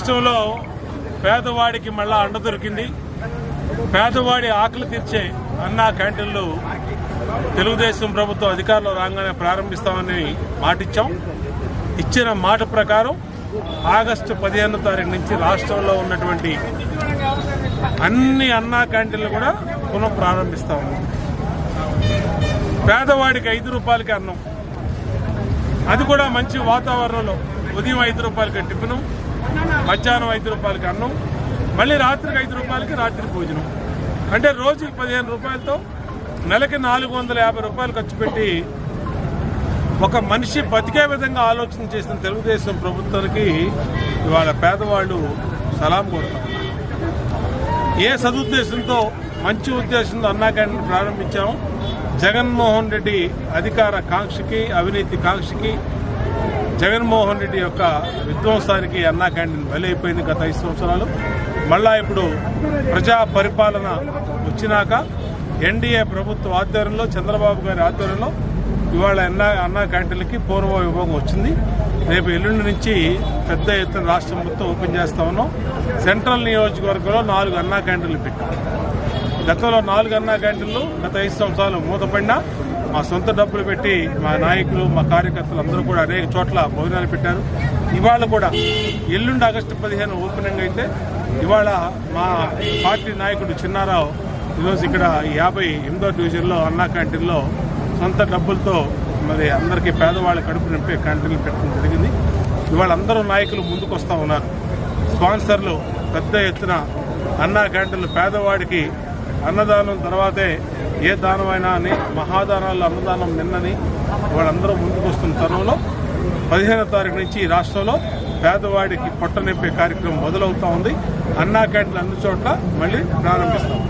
రాష్ట్రంలో పేదవాడికి మళ్ళా అండ దొరికింది. పేదవాడి ఆకలి తీర్చే అన్నా క్యాంటీన్లు తెలుగుదేశం ప్రభుత్వం అధికారంలో రాగానే ప్రారంభిస్తామని మాటిచ్చాం. ఇచ్చిన మాట ప్రకారం ఆగస్టు 15వ తారీఖు నుంచి రాష్ట్రంలో ఉన్నటువంటి అన్ని అన్నా క్యాంటీన్లు కూడా పునః ప్రారంభిస్తా ఉన్నాం. పేదవాడికి 5 రూపాయలకి అన్నం, అది కూడా మంచి వాతావరణంలో ఉదయం 5 రూపాయలకి టిఫిను, మధ్యాహ్నం 5 రూపాయలకి అన్నం, మళ్ళీ రాత్రికి 5 రూపాయలకి రాత్రి భోజనం. అంటే రోజుకి 15 రూపాయలతో నెలకి 450 రూపాయలు ఖర్చు పెట్టి ఒక మనిషి బతికే విధంగా ఆలోచన చేసిన తెలుగుదేశం ప్రభుత్వానికి ఇవాళ పేదవాళ్ళు సలాం కొడతారు. ఏ సదుద్దేశంతో, మంచి ఉద్దేశంతో అన్నా క్యాంటీన్ ప్రారంభించాము. జగన్మోహన్ రెడ్డి అధికార కాంక్షకి, అవినీతి కాంక్షకి, జగన్మోహన్ రెడ్డి యొక్క విధ్వంసానికి అన్నా క్యాంటీన్ బలైపోయింది గత 5 సంవత్సరాలు. మళ్ళా ఇప్పుడు ప్రజా పరిపాలన వచ్చినాక ఎన్డీఏ ప్రభుత్వ ఆధ్వర్యంలో, చంద్రబాబు గారి ఆధ్వర్యంలో ఇవాళ అన్నా క్యాంటీన్లకి పూర్వ విభాగం వచ్చింది. రేపు ఎల్లుండి నుంచి పెద్ద ఎత్తున రాష్ట్రం మొత్తం ఓపెన్ చేస్తా ఉన్నాం. సెంట్రల్ నియోజకవర్గంలో 4 అన్నా క్యాంటీన్లు పెట్టాం. గతంలో 4 అన్నా క్యాంటీన్లు గత 5 సంవత్సరాలు మూతపడినా మా సొంత డబ్బులు పెట్టి మా నాయకులు, మా కార్యకర్తలు అందరూ కూడా అనేక చోట్ల భోజనాలు పెట్టారు. ఇవాళ కూడా ఎల్లుండి ఆగస్టు 15 ఓపెనింగ్ అయితే ఇవాళ మా పార్టీ నాయకుడు చిన్నారావు ఈరోజు ఇక్కడ 58వ డివిజన్లో అన్నా క్యాంటీన్లో సొంత డబ్బులతో మరి అందరికీ పేదవాళ్ళ కడుపు నింపే క్యాంటీన్లు పెట్టడం జరిగింది. ఇవాళ అందరూ నాయకులు ముందుకు వస్తూ ఉన్నారు. స్పాన్సర్లు పెద్ద ఎత్తున అన్నా క్యాంటీన్లు పేదవాడికి అన్నదానం తర్వాతే ఏ దానమైనా అని, మహాదానాల్లో అన్నదానం నిన్నని వాళ్ళందరూ ముందుకు వస్తున్న తరుణంలో 15వ తారీఖు నుంచి రాష్ట్రంలో పేదవాడికి పొట్ట నింపే కార్యక్రమం మొదలవుతా ఉంది. అన్నా క్యాంటీన్లు అన్ని చోట్ల మళ్ళీ ప్రారంభిస్తాం.